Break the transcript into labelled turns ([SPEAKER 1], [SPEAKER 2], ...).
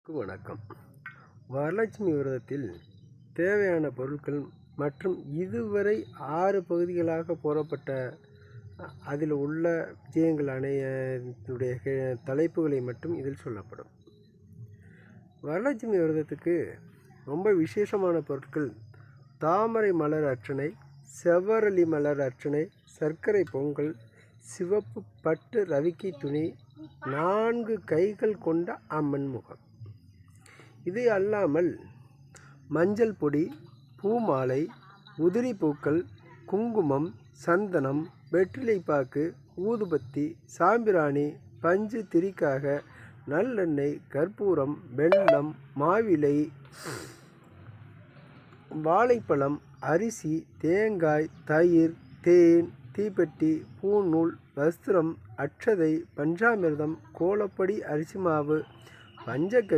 [SPEAKER 1] வணக்கம். வரலட்சுமி விரதத்தில் தேவையான பொருட்கள் மற்றும் இதுவரை 6 பகுதிகளாக போடப்பட்ட அதில் உள்ள விஷயங்கள் அனைத்துடைய தலைப்புகளை மட்டும் இதில் சொல்லப்படும். வரலட்சுமி விரதத்துக்கு ரொம்ப விசேஷமான பொருட்கள்: தாமரை மலர் அர்ச்சனை, செவ்வரளி மலர் அர்ச்சனை, சர்க்கரை பொங்கல், சிவப்பு பட்டு ரவிக்கை துணி, 4 கைகள் கொண்ட அம்மன் முகம். இது அல்லாமல் மஞ்சள் பொடி, பூமாலை, உதிரி பூக்கள், குங்குமம், சந்தனம், வெற்றிலைப்பாக்கு, ஊதுபத்தி, சாம்பிராணி, பஞ்சு திரிக்காக, நல்லெண்ணெய், கற்பூரம், வெல்லம், மாவிலை, வாழைப்பழம், அரிசி, தேங்காய், தயிர், தேன், தீப்பெட்டி, பூநூல், வஸ்திரம், அட்சதை, பஞ்சாமிர்தம், கோலப்படி, அரிசி மாவு, பஞ்சகவ்யம்,